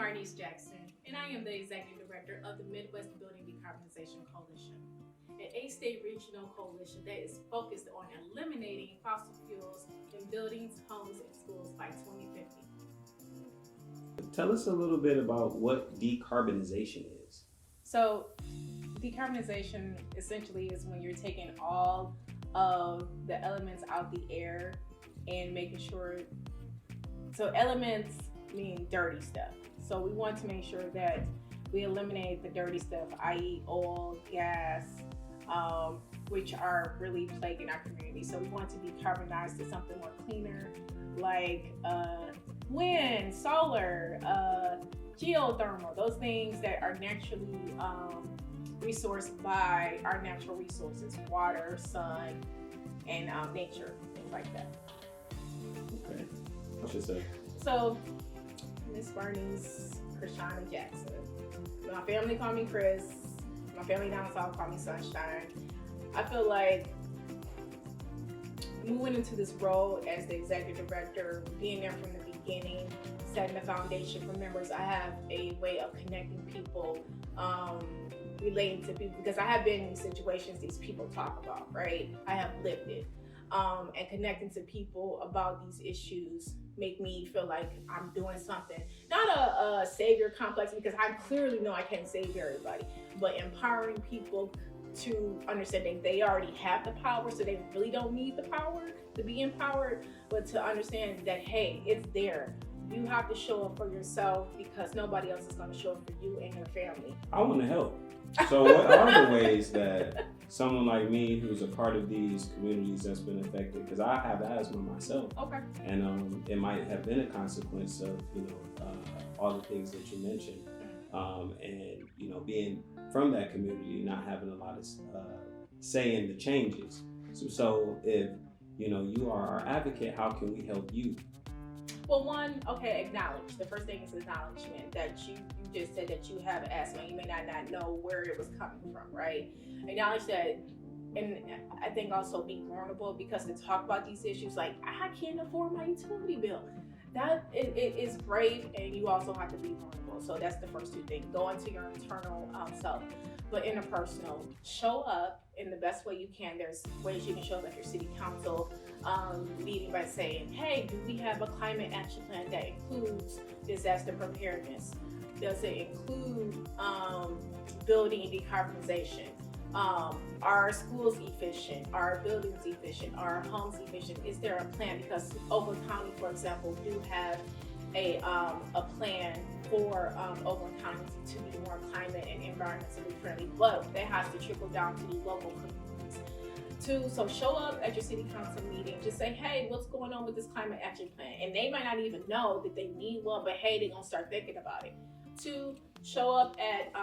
Marnese Jackson, and I am the Executive Director of the Midwest Decarbonization Coalition, an 8-state regional coalition that is focused on eliminating fossil fuels in buildings, homes, and schools by 2050. Tell us a little bit about what decarbonization is. So, decarbonization essentially is when you're taking all of the elements out the air and making sure, so elements mean dirty stuff. So we want to make sure that we eliminate the dirty stuff, i.e. oil, gas, which are really plaguing our community. So we want to decarbonize to something more cleaner, like wind, solar, geothermal, those things that are naturally resourced by our natural resources, water, sun, and nature, things like that. Okay, what should say? So, Miss Marnese Jackson. My family call me Chris. My family down south call me Sunshine. I feel like moving into this role as the executive director, being there from the beginning, setting the foundation for members, I have a way of connecting people, relating to people, because I have been in situations these people talk about, right? I have lived it. And connecting to people about these issues make me feel like I'm doing something. Not a savior complex, because I clearly know I can't save everybody, but empowering people to understand that they already have the power, so they really don't need the power to be empowered, but to understand that, hey, it's there. You have to show up for yourself because nobody else is going to show up for you and your family. I want to help. So what are the ways that someone like me, who's a part of these communities that's been affected, because I have asthma myself, Okay. and it might have been a consequence of all the things that you mentioned, and being from that community, not having a lot of say in the changes. So if you are our advocate, how can we help you? Well, acknowledge. The first thing is acknowledgement that you just said that you have asthma. You may not know where it was coming from, right? Acknowledge that, and I think also be vulnerable, because to talk about these issues, like, I can't afford my utility bill. That it is brave, and you also have to be vulnerable. So that's the first two things. Go into your internal self, but interpersonal. Show up in the best way you can. There's ways you can show up at your city council meeting by saying, hey, do we have a climate action plan that includes disaster preparedness? Does it include building decarbonization? Are schools efficient? Are buildings efficient? Are homes efficient? Is there a plan? Because Oakland County, for example, do have a plan for Oakland County to be more climate and environmentally friendly, but that has to trickle down to the local communities too. So show up at your city council meeting, just say, hey, what's going on with this climate action plan? And they might not even know that they need one, but hey, they're gonna start thinking about it. 2, show up at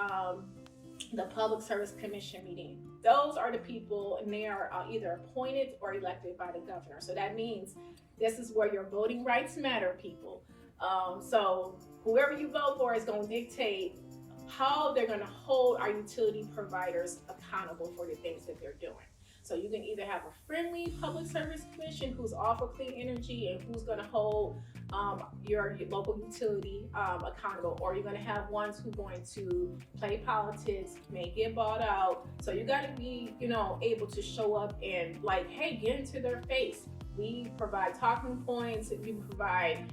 the Public Service Commission meeting. Those are the people, and they are either appointed or elected by the governor. So that means this is where your voting rights matter, people. So whoever you vote for is going to dictate how they're going to hold our utility providers accountable for the things that they're doing. So you can either have a friendly public service commission who's all for clean energy and who's going to hold your local utility accountable, or you're going to have ones who are going to play politics, may get bought out. So you got to be, able to show up and like, hey, get into their face. We provide talking points. We provide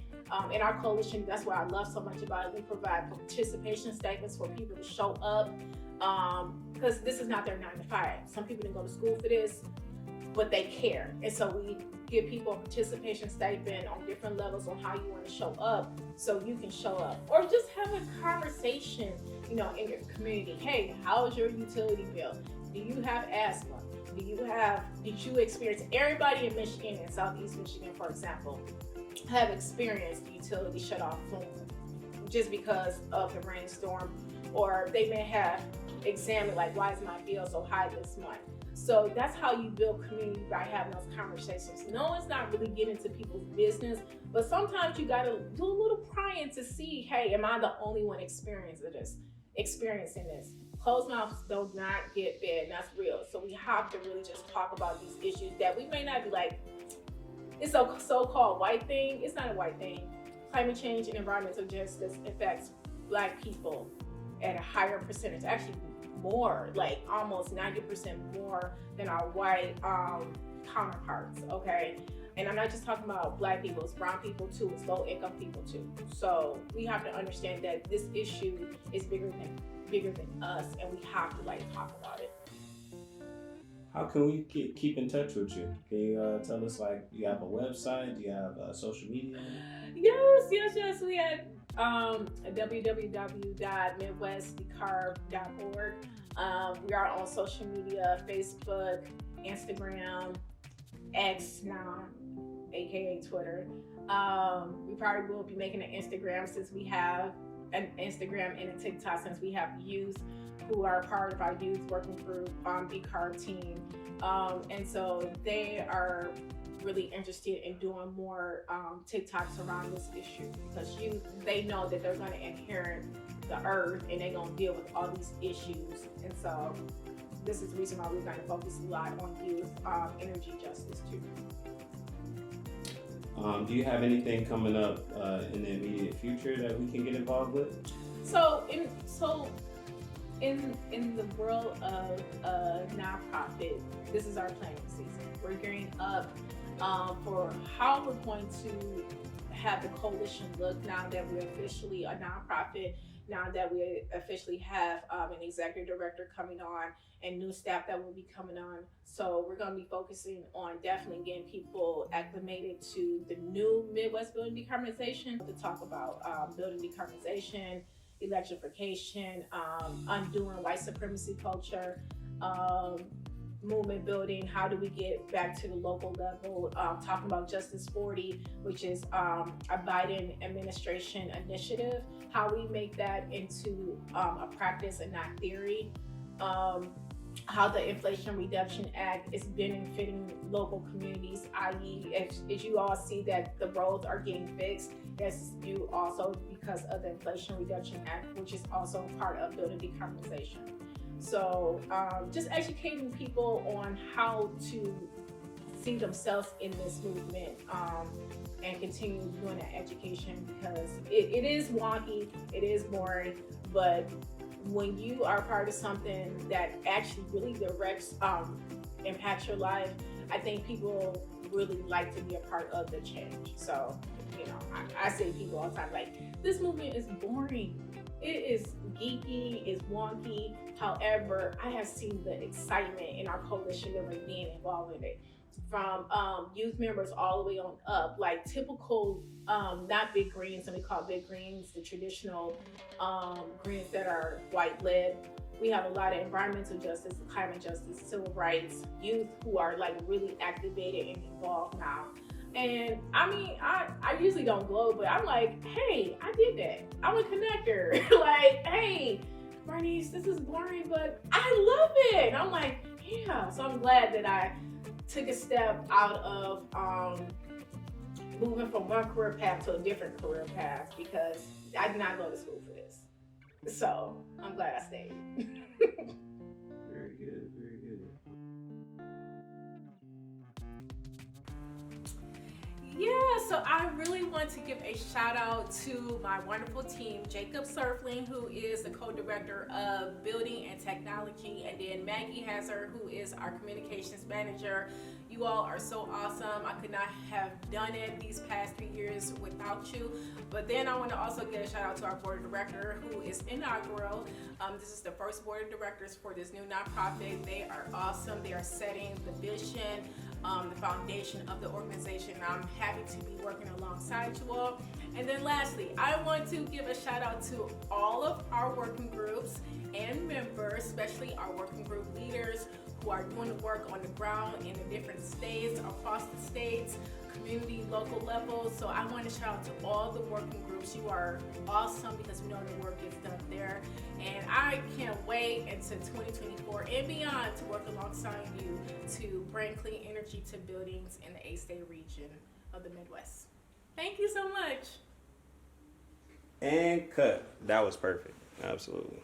in our coalition, that's what I love so much about it. We provide participation statements for people to show up, because this is not their 9 to 5. Some people didn't go to school for this, but they care. And so we give people a participation statement on different levels on how you want to show up, so you can show up. Or just have a conversation, in your community. Hey, how is your utility bill? Do you have asthma? Did you experience, everybody in Michigan and Southeast Michigan, for example, have experienced the utility shut off just because of the rainstorm, or they may have examined, like, why is my bill so high this month? So that's how you build community, by having those conversations. No, it's not really getting into people's business, but sometimes you got to do a little prying to see, hey, am I the only one experiencing this? Closed mouths do not get fed, and that's real. So we have to really just talk about these issues that we may not be like, it's a so-called white thing. It's not a white thing. Climate change and environmental justice affects Black people at a higher percentage, actually more, like almost 90% more than our white counterparts, okay? And I'm not just talking about Black people, it's brown people too, it's low income people too. So we have to understand that this issue is bigger than us, and we have to like talk about it. How can we keep in touch with you? Can you tell us, like, you have a website? Do you have social media? Yes. We had www.midwestdecarb.org. We are on social media: Facebook, Instagram, X now, aka Twitter. We probably will be making an Instagram, since we have an Instagram and a TikTok, since we have youth who are part of our youth working group Decarb team. And so they are really interested in doing more TikToks around this issue, because they know that they're going to inherit the earth and they're going to deal with all these issues. And so this is the reason why we're going to focus a lot on youth energy justice too. Do you have anything coming up in the immediate future that we can get involved with? So in the world of nonprofit, this is our planning season. We're gearing up for how we're going to have the coalition look now that we're officially a nonprofit, now that we officially have an executive director coming on and new staff that will be coming on. So we're going to be focusing on definitely getting people acclimated to the new Midwest Building Decarbonization, to talk about building decarbonization, electrification, undoing white supremacy culture, movement building. How do we get back to the local level? Talking about Justice 40, which is a Biden administration initiative. How we make that into a practice and not theory. How the Inflation Reduction Act is benefiting local communities, i.e., as you all see that the roads are getting fixed, that's due also because of the Inflation Reduction Act, which is also part of building decarbonization. So just educating people on how to see themselves in this movement, and continue doing that education, because it is wonky, it is boring, but when you are part of something that actually really directs, impacts your life, I think people really like to be a part of the change. So, I say to people all the time, like, this movement is boring. It is geeky, it's wonky. However, I have seen the excitement in our coalition members being involved in it. From youth members all the way on up, like typical, not big greens, and we call big greens the traditional greens that are white led. We have a lot of environmental justice, climate justice, civil rights, youth who are like really activated and involved now. And I mean, I usually don't glow, but I'm like, hey, I did that. I'm a connector. Like, hey, Marnese, this is boring, but I love it. And I'm like, yeah. So I'm glad that I took a step out of moving from one career path to a different career path, because I did not go to school for this. So I'm glad I stayed. Very good, very good. Yeah, so I really want to give a shout out to my wonderful team, Jacob Surfling, who is the co-director of Building and Technology, and then Maggie Hazard, who is our communications manager. You all are so awesome. I could not have done it these past 3 years without you. But then I want to also give a shout out to our board of director, who is inaugural. This is the first board of directors for this new nonprofit. They are awesome. They are setting the vision, the foundation of the organization. I'm happy to be working alongside you all. And then lastly, I want to give a shout out to all of our working groups and members, especially our working group leaders who are doing the work on the ground in the different states, across the states, community, local levels. So I want to shout out to all the working groups. You are awesome, because we know the work gets done there. And I can't wait until 2024 and beyond to work alongside you to bring clean energy to buildings in the 8-state region of the Midwest. Thank you so much. And cut. That was perfect. Absolutely.